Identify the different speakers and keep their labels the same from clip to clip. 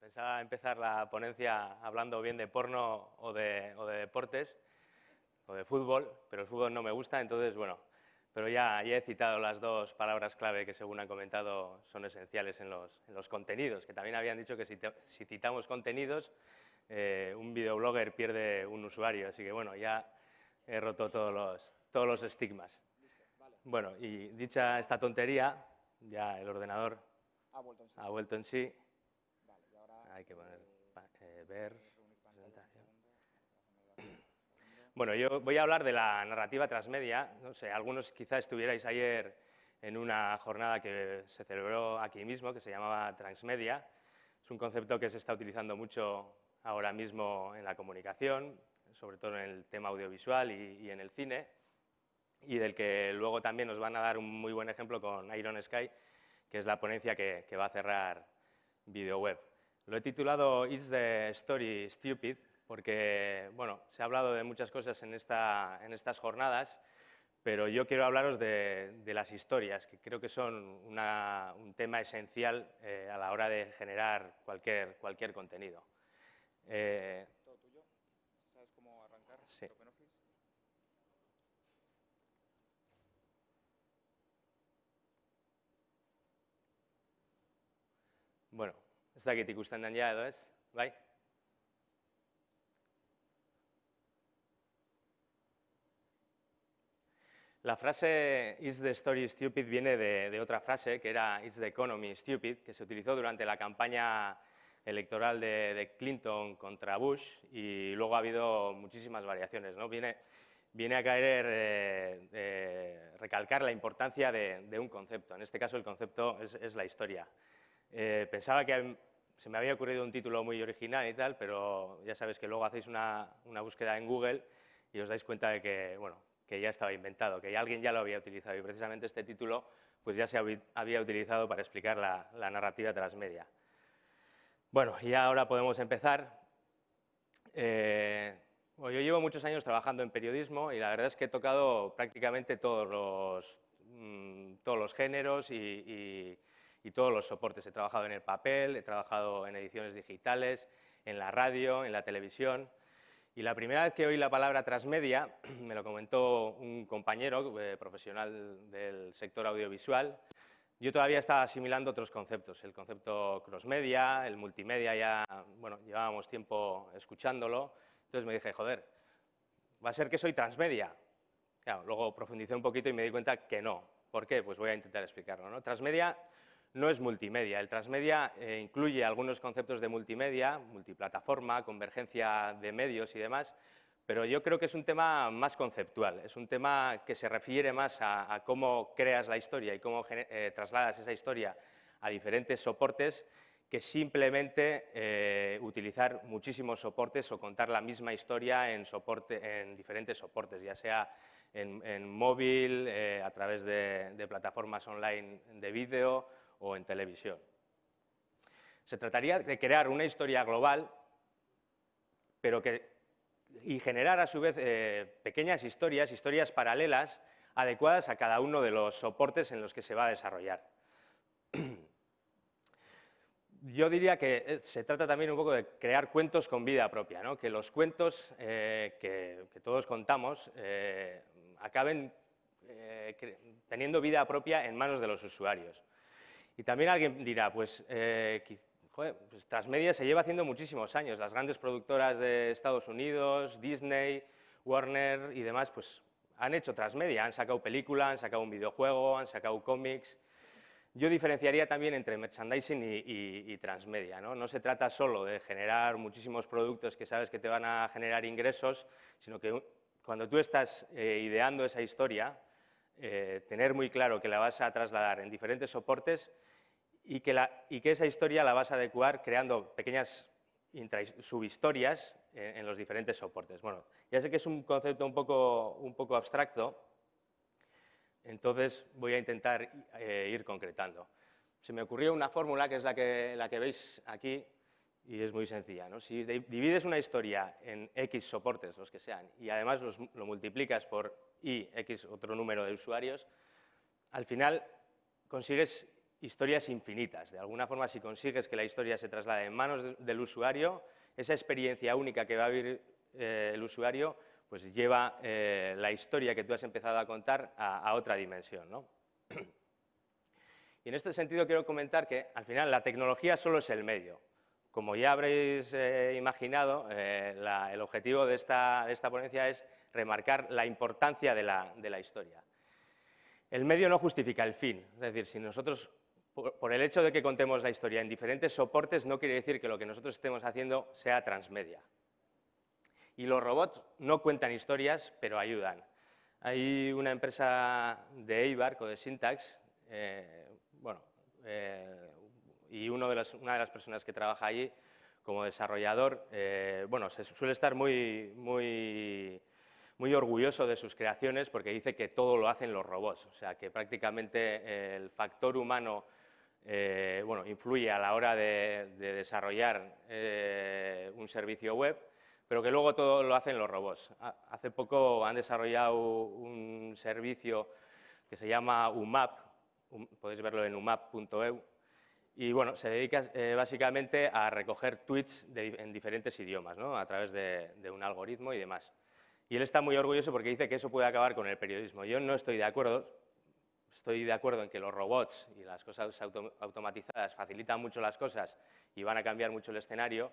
Speaker 1: Pensaba empezar la ponencia hablando bien de porno o de deportes o de fútbol, pero el fútbol no me gusta, entonces, bueno, pero ya he citado las dos palabras clave que, según han comentado, son esenciales en los contenidos, que también habían dicho que si citamos contenidos, un videoblogger pierde un usuario, así que, bueno, ya he roto todos los estigmas. Bueno, y dicha esta tontería, ya el ordenador ha vuelto en sí. Hay que poner ver presentación. Bueno, yo voy a hablar de la narrativa transmedia. No sé, algunos quizá estuvierais ayer en una jornada que se celebró aquí mismo, que se llamaba Transmedia. Es un concepto que se está utilizando mucho ahora mismo en la comunicación, sobre todo en el tema audiovisual y en el cine, y del que luego también nos van a dar un muy buen ejemplo con Iron Sky, que es la ponencia que va a cerrar VideoWeb. Lo he titulado Is the Story Stupid? Porque, bueno, se ha hablado de muchas cosas en estas jornadas, pero yo quiero hablaros de las historias, que creo que son un tema esencial a la hora de generar cualquier contenido.
Speaker 2: Todo tuyo. ¿Sabes cómo arrancar?
Speaker 1: Sí.
Speaker 2: OpenOffice.
Speaker 1: Bueno, ez dakit ikusten den ja edo ez, bai? La frase "Is the story stupid" viene de otra frase que era "Is the economy stupid", que se utilizó durante la campaña electoral de Clinton contra Bush, y luego ha habido muchísimas variaciones, ¿no? Viene a caer recalcar la importancia de un concepto. En este caso el concepto es la historia. Pensaba que se me había ocurrido un título muy original y tal, pero ya sabes que luego hacéis una búsqueda en Google y os dais cuenta de que, bueno, que ya estaba inventado, que alguien ya lo había utilizado, y precisamente este título pues ya se había utilizado para explicar la narrativa transmedia. Bueno, y ahora podemos empezar. Bueno, yo llevo muchos años trabajando en periodismo y la verdad es que he tocado prácticamente todos los géneros y todos los soportes. He trabajado en el papel, he trabajado en ediciones digitales, en la radio, en la televisión. Y la primera vez que oí la palabra transmedia, me lo comentó un compañero profesional del sector audiovisual. Yo todavía estaba asimilando otros conceptos, el concepto crossmedia, el multimedia, ya, bueno, llevábamos tiempo escuchándolo. Entonces me dije, joder, ¿va a ser que soy transmedia? Claro, luego profundicé un poquito y me di cuenta que no. ¿Por qué? Pues voy a intentar explicarlo, ¿no? Transmedia no es multimedia. El transmedia incluye algunos conceptos de multimedia, multiplataforma, convergencia de medios y demás, pero yo creo que es un tema más conceptual, es un tema que se refiere más a cómo creas la historia y cómo trasladas esa historia a diferentes soportes, que simplemente utilizar muchísimos soportes o contar la misma historia en diferentes soportes, ya sea en móvil, a través de plataformas online de vídeo o en televisión. Se trataría de crear una historia global, y generar a su vez pequeñas historias paralelas adecuadas a cada uno de los soportes en los que se va a desarrollar. Yo diría que se trata también un poco de crear cuentos con vida propia, ¿no? Que los cuentos que todos contamos acaben teniendo vida propia en manos de los usuarios. Y también alguien dirá, pues, joder, pues Transmedia se lleva haciendo muchísimos años. Las grandes productoras de Estados Unidos, Disney, Warner y demás, pues han hecho transmedia, han sacado película, han sacado un videojuego, han sacado cómics. Yo diferenciaría también entre merchandising y transmedia, ¿no? No se trata solo de generar muchísimos productos que sabes que te van a generar ingresos, sino que cuando tú estás ideando esa historia, tener muy claro que la vas a trasladar en diferentes soportes y que esa historia la vas a adecuar creando pequeñas subhistorias en los diferentes soportes. Bueno, ya sé que es un concepto un poco abstracto, entonces voy a intentar ir concretando. Se me ocurrió una fórmula que es la que veis aquí y es muy sencilla, ¿no? Si divides una historia en X soportes, los que sean, y además lo multiplicas por Y, X otro número de usuarios, al final consigues historias infinitas. De alguna forma, si consigues que la historia se traslade en manos del usuario, esa experiencia única que va a vivir el usuario, pues lleva la historia que tú has empezado a contar a otra dimensión, ¿no? Y en este sentido quiero comentar que, al final, la tecnología solo es el medio. Como ya habréis imaginado, el objetivo de esta ponencia es remarcar la importancia de la historia. El medio no justifica el fin, es decir, si nosotros, por el hecho de que contemos la historia en diferentes soportes, no quiere decir que lo que nosotros estemos haciendo sea transmedia. Y los robots no cuentan historias, pero ayudan. Hay una empresa de Eibar, Codesyntax, y una de las personas que trabaja allí como desarrollador, se suele estar muy orgulloso de sus creaciones porque dice que todo lo hacen los robots, o sea que prácticamente el factor humano influye a la hora de desarrollar un servicio web, pero que luego todo lo hacen los robots. Hace poco han desarrollado un servicio que se llama UMAP, podéis verlo en umap.eu, y bueno, se dedica básicamente a recoger tweets en diferentes idiomas, ¿no? A través de un algoritmo y demás. Y él está muy orgulloso porque dice que eso puede acabar con el periodismo. Yo no estoy de acuerdo. Estoy de acuerdo en que los robots y las cosas automatizadas facilitan mucho las cosas y van a cambiar mucho el escenario,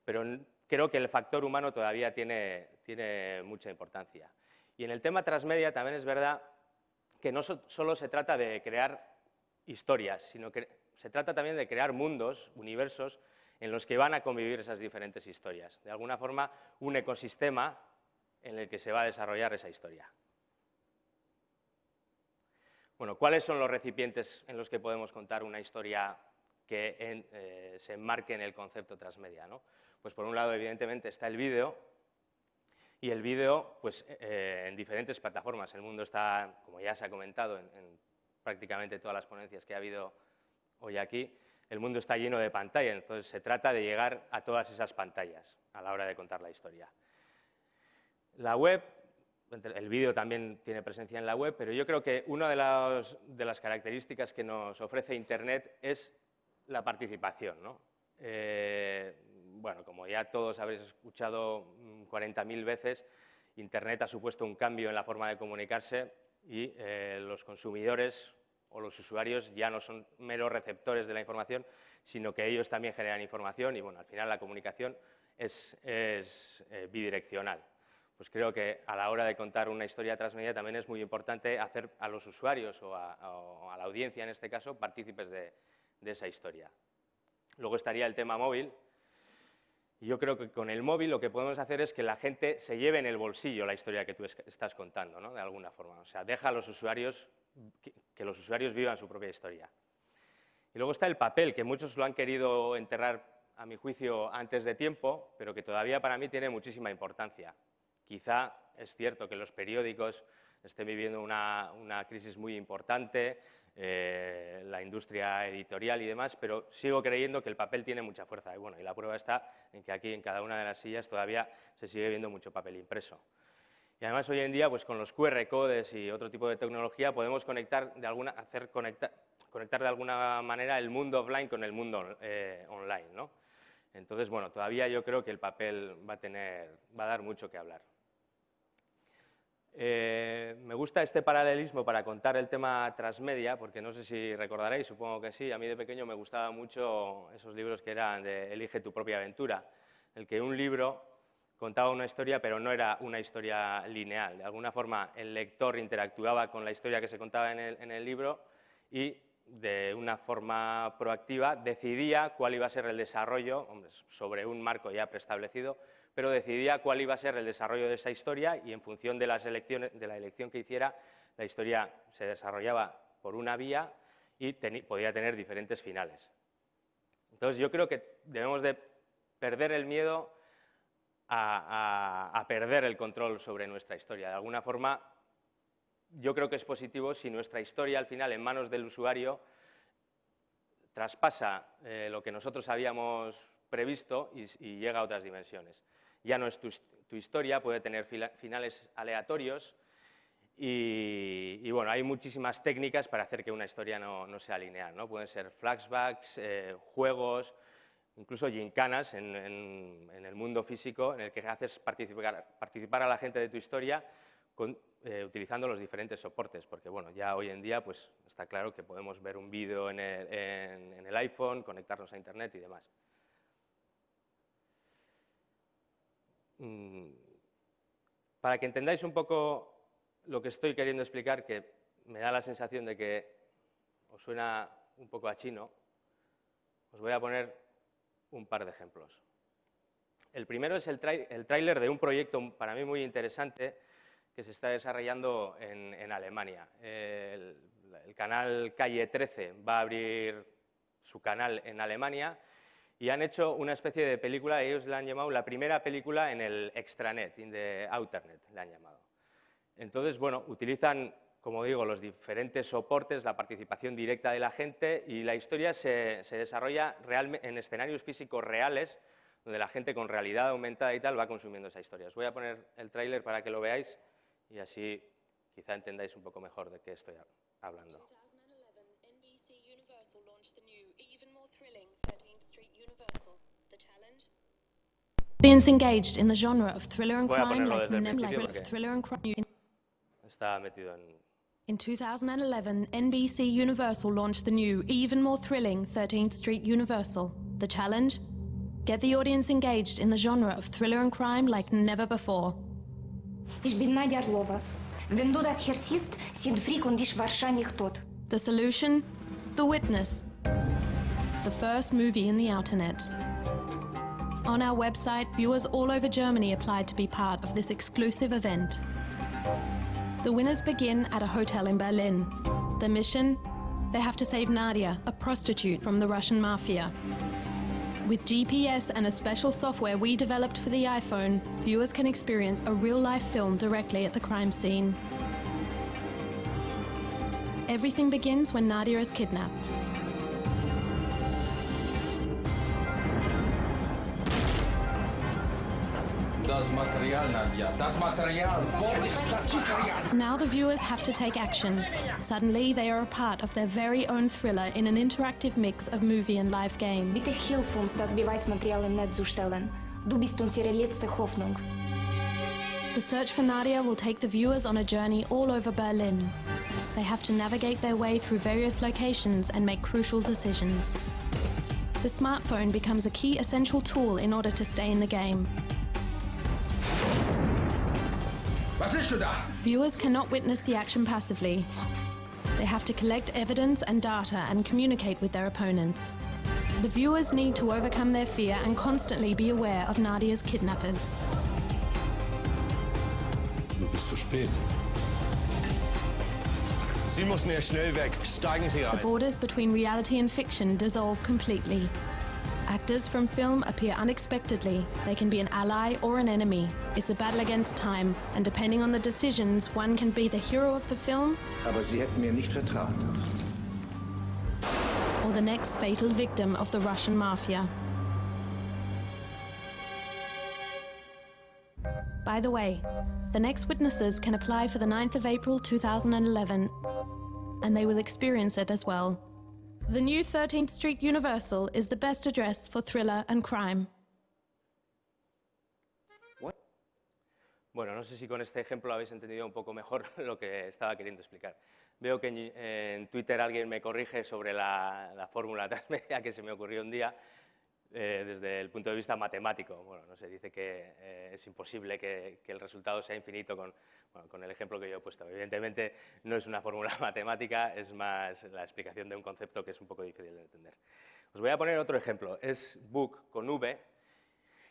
Speaker 1: pero creo que el factor humano todavía tiene mucha importancia. Y en el tema transmedia también es verdad que no solo se trata de crear historias, sino que se trata también de crear mundos, universos, en los que van a convivir esas diferentes historias. De alguna forma, un ecosistema en el que se va a desarrollar esa historia. Bueno, ¿cuáles son los recipientes en los que podemos contar una historia que se enmarque en el concepto transmedia, ¿no? Pues por un lado, evidentemente, está el vídeo, y el vídeo, pues, en diferentes plataformas. El mundo está, como ya se ha comentado en prácticamente todas las ponencias que ha habido hoy aquí, el mundo está lleno de pantallas, entonces se trata de llegar a todas esas pantallas a la hora de contar la historia. La web, el vídeo también tiene presencia en la web, pero yo creo que una de las características que nos ofrece Internet es la participación, ¿no? Bueno, como ya todos habréis escuchado 40.000 veces, Internet ha supuesto un cambio en la forma de comunicarse y los consumidores o los usuarios ya no son meros receptores de la información, sino que ellos también generan información y, bueno, al final la comunicación es bidireccional. Pues creo que a la hora de contar una historia transmedia también es muy importante hacer a los usuarios o a la audiencia, en este caso, partícipes de esa historia. Luego estaría el tema móvil. Y yo creo que con el móvil lo que podemos hacer es que la gente se lleve en el bolsillo la historia que tú estás contando, ¿no? De alguna forma. O sea, deja a los usuarios, que los usuarios vivan su propia historia. Y luego está el papel, que muchos lo han querido enterrar, a mi juicio, antes de tiempo, pero que todavía para mí tiene muchísima importancia. Quizá es cierto que los periódicos estén viviendo una crisis muy importante, la industria editorial y demás, pero sigo creyendo que el papel tiene mucha fuerza. Y bueno, y la prueba está en que aquí en cada una de las sillas todavía se sigue viendo mucho papel impreso. Y además hoy en día, pues con los QR codes y otro tipo de tecnología podemos conectar de alguna manera el mundo offline con el mundo online, ¿no? Entonces, bueno, todavía yo creo que el papel va a dar mucho que hablar. Me gusta este paralelismo para contar el tema transmedia, porque no sé si recordaréis, supongo que sí, a mí de pequeño me gustaban mucho esos libros que eran de Elige tu propia aventura, el que un libro contaba una historia, pero no era una historia lineal. De alguna forma, el lector interactuaba con la historia que se contaba en el libro y, de una forma proactiva, decidía cuál iba a ser el desarrollo, hombre, sobre un marco ya preestablecido, pero decidía cuál iba a ser el desarrollo de esa historia y, en función de la elección que hiciera, la historia se desarrollaba por una vía y podía tener diferentes finales. Entonces, yo creo que debemos de perder el miedo a perder el control sobre nuestra historia. De alguna forma, yo creo que es positivo si nuestra historia, al final, en manos del usuario, traspasa lo que nosotros habíamos previsto y llega a otras dimensiones. Ya no es tu historia, puede tener finales aleatorios Y bueno, hay muchísimas técnicas para hacer que una historia no sea lineal, ¿no? Pueden ser flashbacks, juegos, incluso gincanas en el mundo físico, en el que haces participar a la gente de tu historia utilizando los diferentes soportes, porque bueno, ya hoy en día pues está claro que podemos ver un vídeo en el iPhone, conectarnos a Internet y demás. Para que entendáis un poco lo que estoy queriendo explicar, que me da la sensación de que os suena un poco a chino, os voy a poner un par de ejemplos. El primero es el tráiler de un proyecto para mí muy interesante que se está desarrollando en Alemania. El canal Calle 13 va a abrir su canal en Alemania y han hecho una especie de película, ellos la han llamado la primera película en el extranet, in the outernet, la han llamado. Entonces, bueno, utilizan, como digo, los diferentes soportes, la participación directa de la gente y la historia se desarrolla en escenarios físicos reales, donde la gente con realidad aumentada y tal va consumiendo esa historia. Os voy a poner el tráiler para que lo veáis y así quizá entendáis un poco mejor de qué estoy hablando.
Speaker 3: Audience engaged in the genre of thriller and
Speaker 1: Voy a
Speaker 3: crime
Speaker 1: ponerlo
Speaker 3: like
Speaker 1: desde el
Speaker 3: never
Speaker 1: principio
Speaker 3: like
Speaker 1: porque
Speaker 3: thriller and crime.
Speaker 1: está metido en...
Speaker 3: In 2011, NBC Universal launched the new, even more thrilling 13th Street Universal. The challenge? Get the audience engaged in the genre of thriller and crime like never before.
Speaker 4: Ich bin Nadia Orlova. Wenn du das hier siehst, sind Frick und ich wahrscheinlich tot.
Speaker 3: The solution? The Witness. The first movie in the Outernet. On our website, viewers all over Germany applied to be part of this exclusive event. The winners begin at a hotel in Berlin. The mission? They have to save Nadia, a prostitute from the Russian mafia. With GPS and a special software we developed for the iPhone, viewers can experience a real-life film directly at the crime scene. Everything begins when Nadia is kidnapped.
Speaker 5: Das Material, Nadia. Das Material. Wo ist das Material?
Speaker 3: Now the viewers have to take action. Suddenly they are a part of their very own thriller in an interactive mix of movie and live game.
Speaker 4: Bitte hilf uns, das Beweismaterial im Netz zu stellen. Du bist unsere letzte Hoffnung.
Speaker 3: The search for Nadia will take the viewers on a journey all over Berlin. They have to navigate their way through various locations and make crucial decisions. The smartphone becomes a key essential tool in order to stay in the game.
Speaker 5: Was ist du da?
Speaker 3: Viewers cannot witness the action passively. They have to collect evidence and data and communicate with their opponents. The viewers need to overcome their fear and constantly be aware of Nadia's kidnappers.
Speaker 6: Du bist zu spät. Sie müssen hier schnell weg. Steigen Sie
Speaker 3: The
Speaker 6: ein.
Speaker 3: borders between reality and fiction dissolve completely. Actors from film appear unexpectedly. They can be an ally or an enemy. It's a battle against time, and depending on the decisions, one can be the hero of the film
Speaker 6: Aber Sie hätten mir nicht vertraut.
Speaker 3: or the next fatal victim of the Russian mafia. By the way, the next witnesses can apply for the 9th of April 2011, and they will experience it as well. The new 13th Street Universal is the best address for thriller and crime.
Speaker 1: Bueno, no sé si con este ejemplo habéis entendido un poco mejor lo que estaba queriendo explicar. Veo que en Twitter alguien me corrige sobre la fórmula transmedia que se me ocurrió un día desde el punto de vista matemático. Bueno, no sé, dice que es imposible que el resultado sea infinito con el ejemplo que yo he puesto. Evidentemente no es una fórmula matemática, es más la explicación de un concepto que es un poco difícil de entender. Os voy a poner otro ejemplo, es Book con V,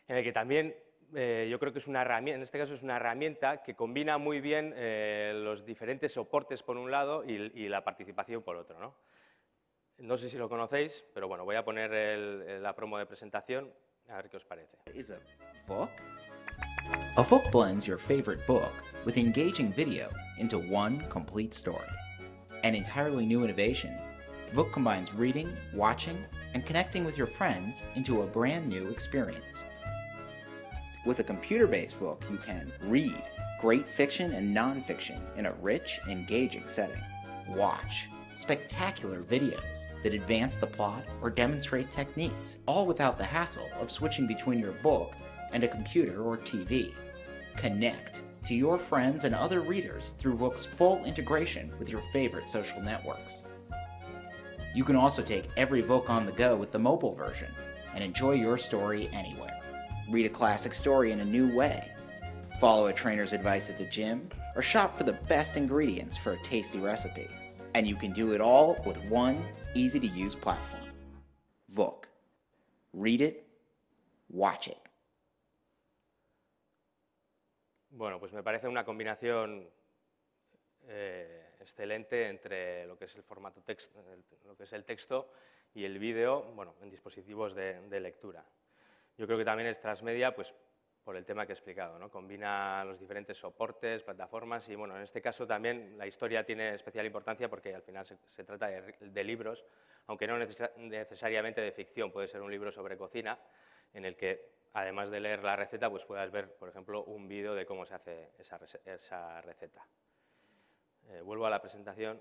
Speaker 1: en el que también yo creo que es una herramienta, en este caso es una herramienta que combina muy bien los diferentes soportes por un lado y la participación por otro, ¿no? No sé si lo conocéis, pero bueno, voy a poner la promo de presentación, a ver qué os parece.
Speaker 7: Is a book? A book blends your favorite book with engaging video into one complete story. An entirely new innovation, Book combines reading, watching, and connecting with your friends into a brand new experience. With a computer-based book, you can read, great fiction and non-fiction in a rich, engaging setting. Watch spectacular videos that advance the plot or demonstrate techniques, all without the hassle of switching between your book and a computer or TV. Connect to your friends and other readers through Vook's full integration with your favorite social networks. You can also take every book on the go with the mobile version and enjoy your story anywhere. Read a classic story in a new way, follow a trainer's advice at the gym, or shop for the best ingredients for a tasty recipe. And you can do it all with one easy-to-use platform. Vook. Read it, watch it.
Speaker 1: Bueno, pues me parece una combinación excelente entre lo que es el formato texto, lo que es el texto y el vídeo, bueno, en dispositivos de lectura. Yo creo que también es transmedia, pues por el tema que he explicado, ¿no? Combina los diferentes soportes, plataformas y, bueno, en este caso también la historia tiene especial importancia porque al final se trata de libros, aunque no necesariamente de ficción, puede ser un libro sobre cocina en el que, además de leer la receta, pues puedas ver, por ejemplo, un vídeo de cómo se hace esa receta. Vuelvo a la presentación.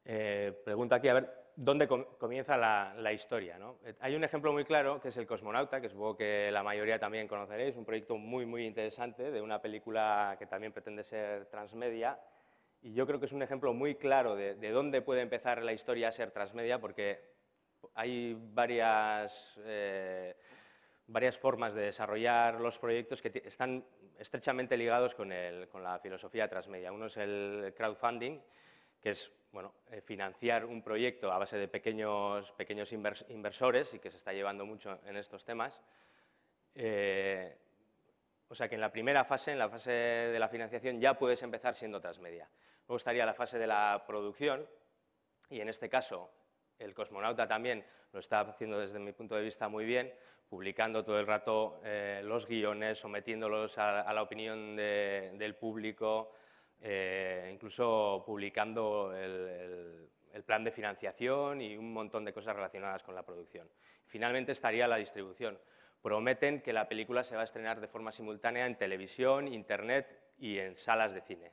Speaker 1: Pregunta aquí, a ver, ¿dónde comienza la historia, ¿no? Hay un ejemplo muy claro, que es El cosmonauta, que supongo que la mayoría también conoceréis, un proyecto muy interesante de una película que también pretende ser transmedia, y yo creo que es un ejemplo muy claro de dónde puede empezar la historia a ser transmedia, porque hay varias formas de desarrollar los proyectos que están estrechamente ligados con la filosofía transmedia. Uno es el crowdfunding, que es, bueno, financiar un proyecto a base de pequeños inversores y que se está llevando mucho en estos temas. O sea que en la primera fase, en la fase de la financiación, ya puedes empezar siendo transmedia. Luego estaría la fase de la producción y en este caso el cosmonauta también lo está haciendo desde mi punto de vista muy bien, publicando todo el rato los guiones, sometiéndolos a la opinión del público, incluso publicando el plan de financiación y un montón de cosas relacionadas con la producción. Finalmente estaría la distribución. Prometen que la película se va a estrenar de forma simultánea en televisión, internet y en salas de cine.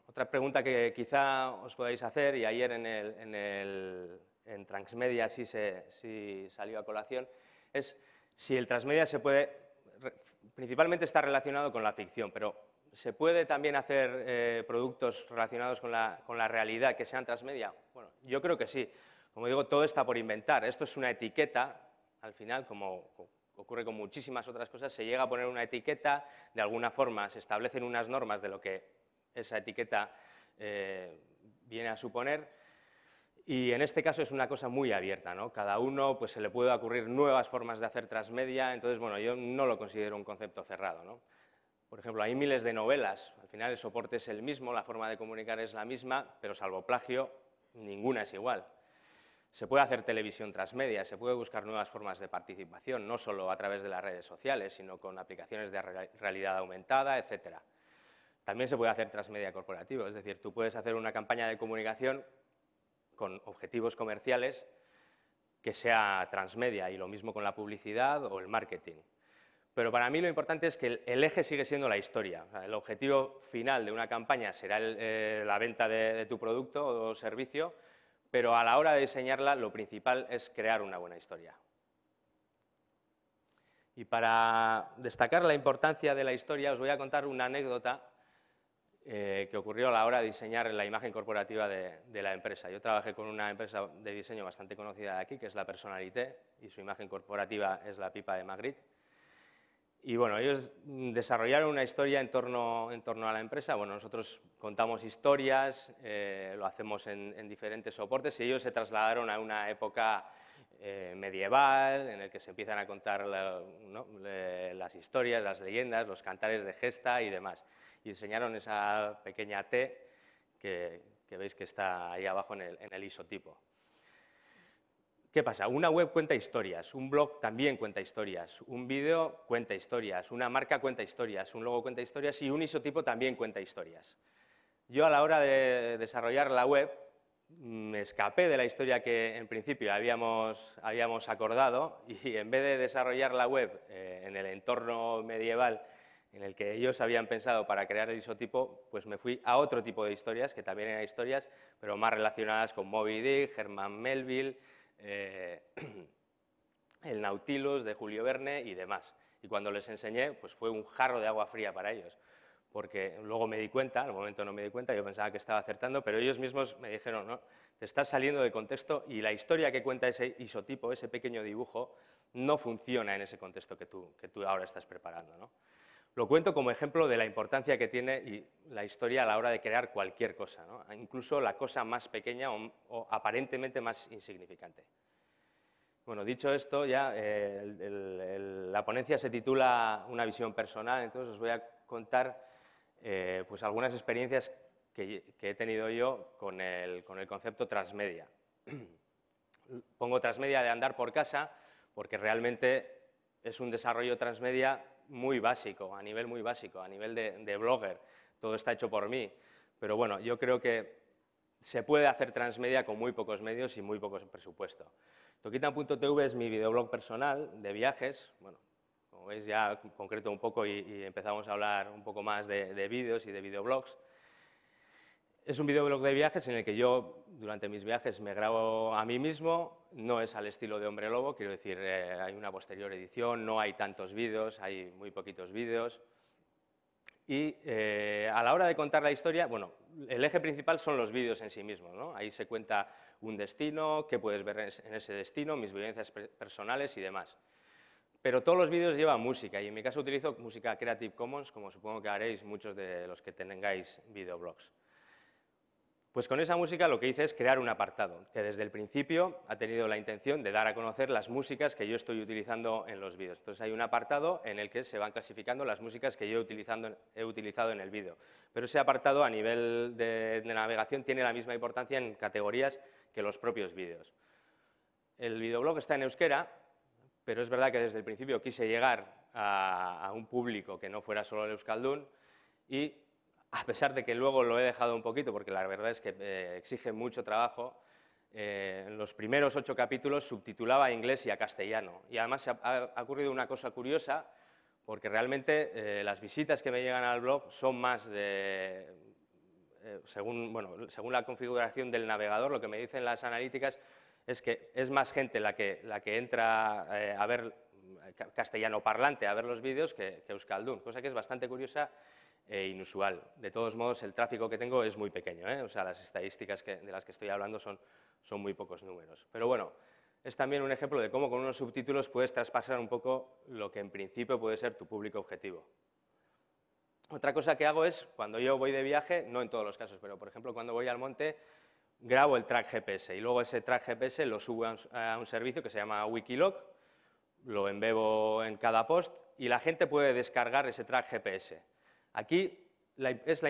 Speaker 1: Otra pregunta que quizá os podáis hacer, y ayer en Transmedia sí salió a colación, es si el transmedia se puede, principalmente está relacionado con la ficción, pero ¿se puede también hacer productos relacionados con la realidad que sean transmedia? Bueno, yo creo que sí. Como digo, todo está por inventar. Esto es una etiqueta, al final, como ocurre con muchísimas otras cosas, se llega a poner una etiqueta, de alguna forma se establecen unas normas de lo que esa etiqueta viene a suponer, y en este caso es una cosa muy abierta, ¿no? Cada uno pues, se le puede ocurrir nuevas formas de hacer transmedia, entonces, bueno, yo no lo considero un concepto cerrado, ¿no? Por ejemplo, hay miles de novelas, al final el soporte es el mismo, la forma de comunicar es la misma, pero salvo plagio, ninguna es igual. Se puede hacer televisión transmedia, se puede buscar nuevas formas de participación, no solo a través de las redes sociales, sino con aplicaciones de realidad aumentada, etcétera. También se puede hacer transmedia corporativo, es decir, tú puedes hacer una campaña de comunicación con objetivos comerciales que sea transmedia, y lo mismo con la publicidad o el marketing. Pero para mí lo importante es que el eje sigue siendo la historia. O sea, el objetivo final de una campaña será la venta de tu producto o servicio, pero a la hora de diseñarla lo principal es crear una buena historia. Y para destacar la importancia de la historia os voy a contar una anécdota que ocurrió a la hora de diseñar la imagen corporativa de la empresa. Yo trabajé con una empresa de diseño bastante conocida de aquí, que es la Personalité, y su imagen corporativa es la pipa de Magritte. Y bueno, ellos desarrollaron una historia en torno a la empresa. Bueno, nosotros contamos historias, lo hacemos en diferentes soportes, y ellos se trasladaron a una época medieval, en el que se empiezan a contar las historias, las leyendas, los cantares de gesta y demás. Y diseñaron esa pequeña T que veis que está ahí abajo en el isotipo. ¿Qué pasa? Una web cuenta historias, un blog también cuenta historias, un vídeo cuenta historias, una marca cuenta historias, un logo cuenta historias y un isotipo también cuenta historias. Yo a la hora de desarrollar la web me escapé de la historia que en principio habíamos acordado y en vez de desarrollar la web en el entorno medieval en el que ellos habían pensado para crear el isotipo, pues me fui a otro tipo de historias, que también eran historias, pero más relacionadas con Moby Dick, Herman Melville, el Nautilus de Julio Verne y demás. Y cuando les enseñé, pues fue un jarro de agua fría para ellos, porque luego me di cuenta, al momento no me di cuenta, yo pensaba que estaba acertando, pero ellos mismos me dijeron, no, te estás saliendo de contexto y la historia que cuenta ese isotipo, ese pequeño dibujo, no funciona en ese contexto que tú ahora estás preparando, ¿no? Lo cuento como ejemplo de la importancia que tiene la historia a la hora de crear cualquier cosa, ¿no? Incluso la cosa más pequeña o aparentemente más insignificante. Bueno, dicho esto, ya la ponencia se titula Una visión personal, entonces os voy a contar pues algunas experiencias que he tenido yo con el concepto transmedia. Pongo transmedia de andar por casa porque realmente es un desarrollo transmedia muy básico, a nivel muy básico, a nivel de blogger. Todo está hecho por mí. Pero bueno, yo creo que se puede hacer transmedia con muy pocos medios y muy pocos presupuesto. Toquitan.tv es mi videoblog personal de viajes. Bueno, como veis ya concreto un poco y empezamos a hablar un poco más de vídeos y de videoblogs. Es un videoblog de viajes en el que yo, durante mis viajes, me grabo a mí mismo. No es al estilo de Hombre Lobo, quiero decir, hay una posterior edición, no hay tantos vídeos, hay muy poquitos vídeos. Y a la hora de contar la historia, bueno, el eje principal son los vídeos en sí mismos, ¿no? Ahí se cuenta un destino, qué puedes ver en ese destino, mis vivencias personales y demás. Pero todos los vídeos llevan música, y en mi caso utilizo música Creative Commons, como supongo que haréis muchos de los que tengáis videoblogs. Pues con esa música lo que hice es crear un apartado, que desde el principio ha tenido la intención de dar a conocer las músicas que yo estoy utilizando en los vídeos. Entonces hay un apartado en el que se van clasificando las músicas que yo he utilizado en el vídeo. Pero ese apartado a nivel de navegación tiene la misma importancia en categorías que los propios vídeos. El videoblog está en euskera, pero es verdad que desde el principio quise llegar a un público que no fuera solo el euskaldun y a pesar de que luego lo he dejado un poquito, porque la verdad es que exige mucho trabajo, en los primeros 8 capítulos subtitulaba a inglés y a castellano. Y además ha ocurrido una cosa curiosa, porque realmente las visitas que me llegan al blog son más de... según la configuración del navegador, lo que me dicen las analíticas es que es más gente la que entra a ver castellano parlante, a ver los vídeos, que euskaldun, cosa que es bastante curiosa e inusual. De todos modos, el tráfico que tengo es muy pequeño, ¿eh? O sea, las estadísticas de las que estoy hablando son muy pocos números. Pero bueno, es también un ejemplo de cómo con unos subtítulos puedes traspasar un poco lo que en principio puede ser tu público objetivo. Otra cosa que hago es, cuando yo voy de viaje, no en todos los casos, pero por ejemplo cuando voy al monte, grabo el track GPS y luego ese track GPS lo subo a un servicio que se llama Wikiloc, lo embebo en cada post y la gente puede descargar ese track GPS. Aquí esa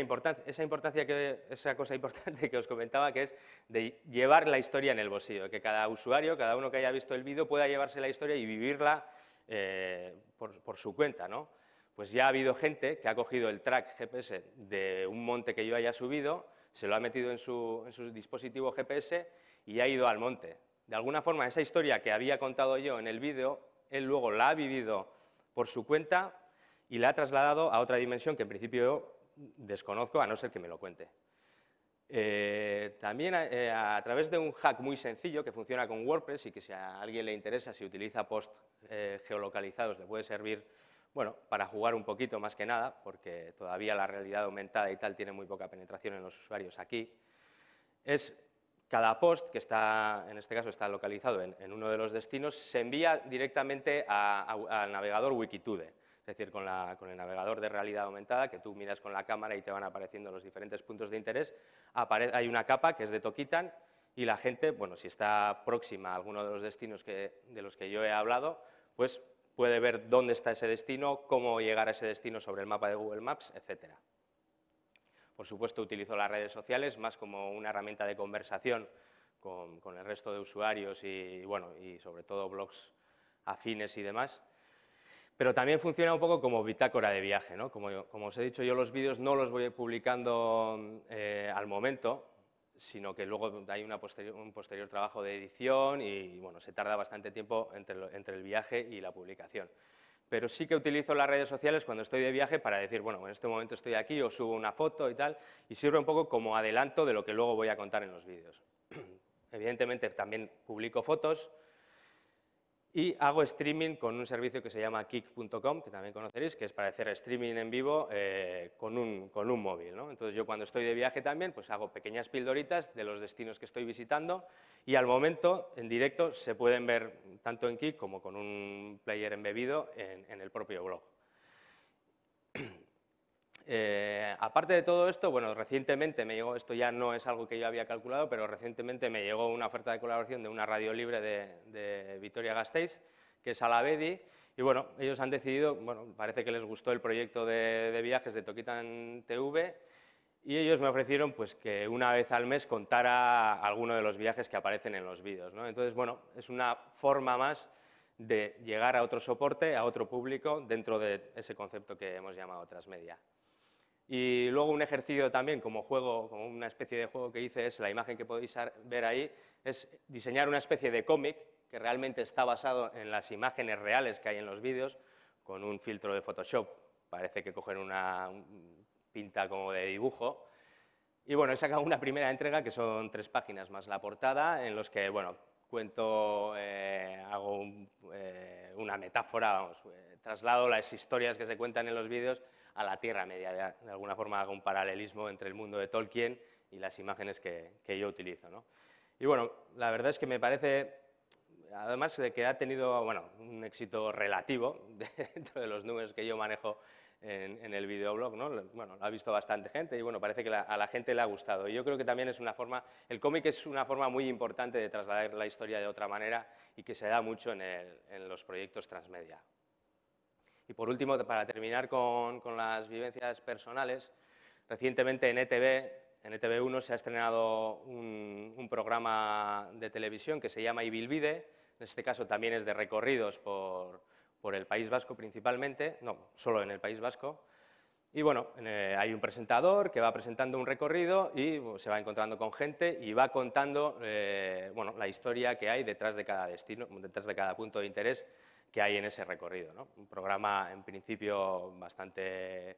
Speaker 1: cosa importante que os comentaba, que es de llevar la historia en el bolsillo, que cada usuario, cada uno que haya visto el vídeo pueda llevarse la historia y vivirla por su cuenta, ¿no? Pues ya ha habido gente que ha cogido el track GPS de un monte que yo haya subido, se lo ha metido en su dispositivo GPS y ha ido al monte. De alguna forma, esa historia que había contado yo en el vídeo, él luego la ha vivido por su cuenta y la ha trasladado a otra dimensión que en principio yo desconozco, a no ser que me lo cuente. También a través de un hack muy sencillo que funciona con WordPress y que si a alguien le interesa, si utiliza posts geolocalizados, le puede servir, bueno, para jugar un poquito más que nada, porque todavía la realidad aumentada y tal tiene muy poca penetración en los usuarios aquí. Es cada post, que está, en este caso está localizado en uno de los destinos, se envía directamente al navegador Wikitude. Es decir, con el navegador de realidad aumentada, que tú miras con la cámara y te van apareciendo los diferentes puntos de interés, hay una capa que es de Toquitan y la gente, bueno, si está próxima a alguno de los destinos de los que yo he hablado, pues puede ver dónde está ese destino, cómo llegar a ese destino sobre el mapa de Google Maps, etcétera. Por supuesto, utilizo las redes sociales más como una herramienta de conversación con el resto de usuarios y, bueno, y sobre todo blogs afines y demás. Pero también funciona un poco como bitácora de viaje, ¿no? Como os he dicho, yo los vídeos no los voy publicando al momento, sino que luego hay un posterior trabajo de edición y bueno, se tarda bastante tiempo entre el viaje y la publicación. Pero sí que utilizo las redes sociales cuando estoy de viaje para decir, bueno, en este momento estoy aquí, os subo una foto y tal, y sirve un poco como adelanto de lo que luego voy a contar en los vídeos. Evidentemente también publico fotos y hago streaming con un servicio que se llama Kik.com, que también conoceréis, que es para hacer streaming en vivo con un móvil, ¿no? Entonces yo cuando estoy de viaje también, pues hago pequeñas pildoritas de los destinos que estoy visitando y al momento, en directo, se pueden ver tanto en Kik como con un player embebido en el propio blog. Aparte de todo esto, bueno, recientemente me llegó, esto ya no es algo que yo había calculado, pero recientemente me llegó una oferta de colaboración de una radio libre de Vitoria-Gasteiz, que es Alavedi, y bueno, ellos han decidido, bueno, parece que les gustó el proyecto de viajes de Tokitan TV, y ellos me ofrecieron pues que una vez al mes contara alguno de los viajes que aparecen en los vídeos, ¿no? Entonces, bueno, es una forma más de llegar a otro soporte, a otro público, dentro de ese concepto que hemos llamado transmedia. Y luego un ejercicio también como juego, como una especie de juego que hice, es la imagen que podéis ver ahí, es diseñar una especie de cómic que realmente está basado en las imágenes reales que hay en los vídeos, con un filtro de Photoshop, parece que cogen una pinta como de dibujo. Y bueno, he sacado una primera entrega que son 3 páginas más la portada, en los que, bueno, cuento, hago una metáfora, vamos, traslado las historias que se cuentan en los vídeos a la Tierra Media. De alguna forma hago un paralelismo entre el mundo de Tolkien y las imágenes que yo utilizo, ¿no? Y bueno, la verdad es que me parece, además de que ha tenido, bueno, un éxito relativo dentro de los números que yo manejo en el videoblog, ¿no? Bueno, lo ha visto bastante gente y bueno, parece que a la gente le ha gustado. Y yo creo que también es una forma, el cómic es una forma muy importante de trasladar la historia de otra manera y que se da mucho en los proyectos transmedia. Y por último, para terminar con las vivencias personales, recientemente en ETV1 se ha estrenado un programa de televisión que se llama Ibilbide, en este caso también es de recorridos por el País Vasco principalmente, no, solo en el País Vasco. Y bueno, hay un presentador que va presentando un recorrido y se va encontrando con gente y va contando bueno, la historia que hay detrás de cada destino, detrás de cada punto de interés que hay en ese recorrido, ¿no? Un programa en principio bastante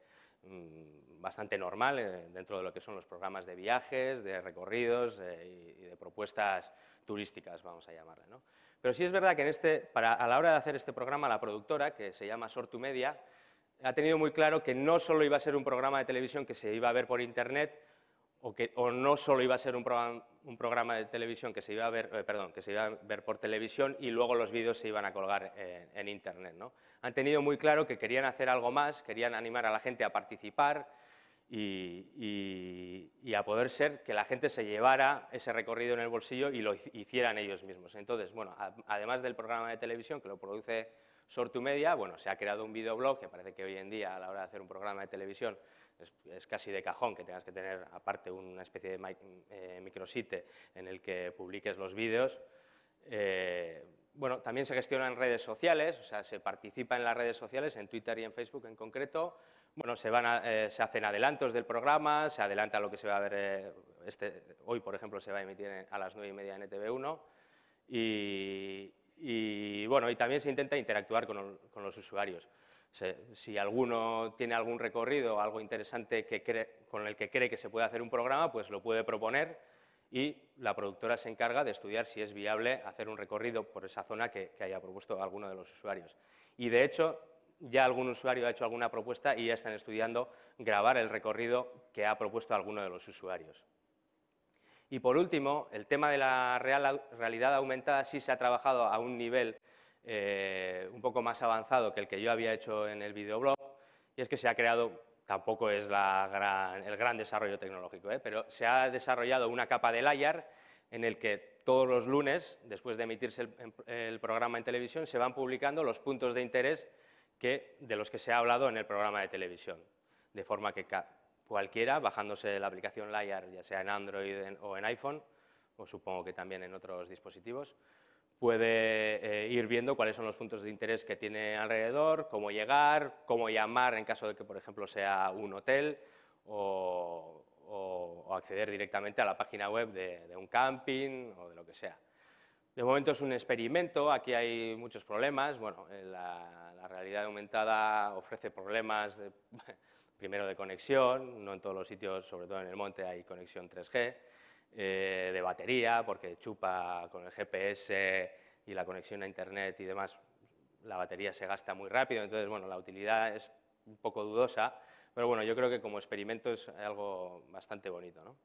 Speaker 1: normal dentro de lo que son los programas de viajes, de recorridos y de propuestas turísticas, vamos a llamarle, ¿no? Pero sí es verdad que a la hora de hacer este programa, la productora, que se llama Sortu Media, ha tenido muy claro que no solo iba a ser un programa de televisión que se iba a ver por Internet, o no solo iba a ser un programa de televisión que se iba a ver, por televisión y luego los vídeos se iban a colgar en Internet, ¿no? Han tenido muy claro que querían hacer algo más, querían animar a la gente a participar y a poder ser que la gente se llevara ese recorrido en el bolsillo y lo hicieran ellos mismos. Entonces, bueno, además del programa de televisión que lo produce Sortu Media, bueno, se ha creado un videoblog que parece que hoy en día a la hora de hacer un programa de televisión es casi de cajón que tengas que tener aparte una especie de microsite en el que publiques los vídeos. Bueno, también se gestiona en redes sociales, o sea, se participa en las redes sociales, en Twitter y en Facebook en concreto. Bueno, se hacen adelantos del programa, se adelanta lo que se va a ver, hoy por ejemplo se va a emitir a las 9:30 en ETV1 y bueno, y también se intenta interactuar con los usuarios. Si alguno tiene algún recorrido, algo interesante con el que cree que se puede hacer un programa, pues lo puede proponer y la productora se encarga de estudiar si es viable hacer un recorrido por esa zona que haya propuesto alguno de los usuarios. Y de hecho, ya algún usuario ha hecho alguna propuesta y ya están estudiando grabar el recorrido que ha propuesto alguno de los usuarios. Y por último, el tema de la realidad aumentada sí se ha trabajado a un nivel un poco más avanzado que el que yo había hecho en el videoblog, y es que se ha creado, tampoco es el gran desarrollo tecnológico, pero se ha desarrollado una capa de layer en el que todos los lunes, después de emitirse el programa en televisión, se van publicando los puntos de interés de los que se ha hablado en el programa de televisión, de forma que cualquiera, bajándose la aplicación Layer, ya sea en Android o en iPhone, o supongo que también en otros dispositivos, puede ir viendo cuáles son los puntos de interés que tiene alrededor, cómo llegar, cómo llamar en caso de que, por ejemplo, sea un hotel o o acceder directamente a la página web de un camping o de lo que sea. De momento es un experimento, aquí hay muchos problemas. Bueno, la realidad aumentada ofrece problemas, primero de conexión, no en todos los sitios, sobre todo en el monte, hay conexión 3G, de batería, porque chupa con el GPS y la conexión a Internet y demás, la batería se gasta muy rápido, entonces, bueno, la utilidad es un poco dudosa, pero bueno, yo creo que como experimento es algo bastante bonito, ¿no?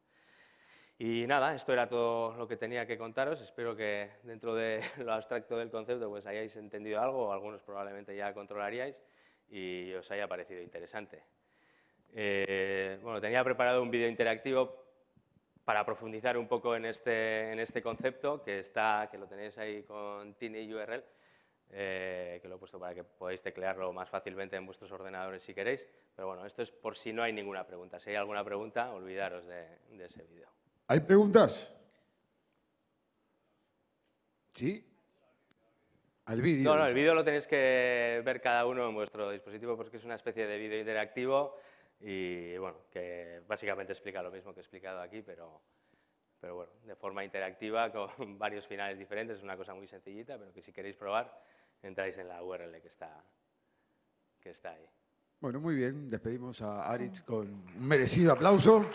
Speaker 1: Y nada, esto era todo lo que tenía que contaros. Espero que dentro de lo abstracto del concepto pues hayáis entendido algo, o algunos probablemente ya controlaríais, y os haya parecido interesante. Bueno, tenía preparado un vídeo interactivo para profundizar un poco en este concepto, que lo tenéis ahí con TinyURL, que lo he puesto para que podáis teclearlo más fácilmente en vuestros ordenadores si queréis. Pero bueno, esto es por si no hay ninguna pregunta. Si hay alguna pregunta, olvidaros de ese vídeo.
Speaker 8: ¿Hay preguntas? ¿Sí? Al vídeo.
Speaker 1: No, el vídeo lo tenéis que ver cada uno en vuestro dispositivo porque es una especie de vídeo interactivo y, bueno, que básicamente explica lo mismo que he explicado aquí, pero bueno, de forma interactiva con varios finales diferentes. Es una cosa muy sencillita, pero que si queréis probar, entráis en la URL que está ahí.
Speaker 8: Bueno, muy bien. Despedimos a Aritz con un merecido aplauso.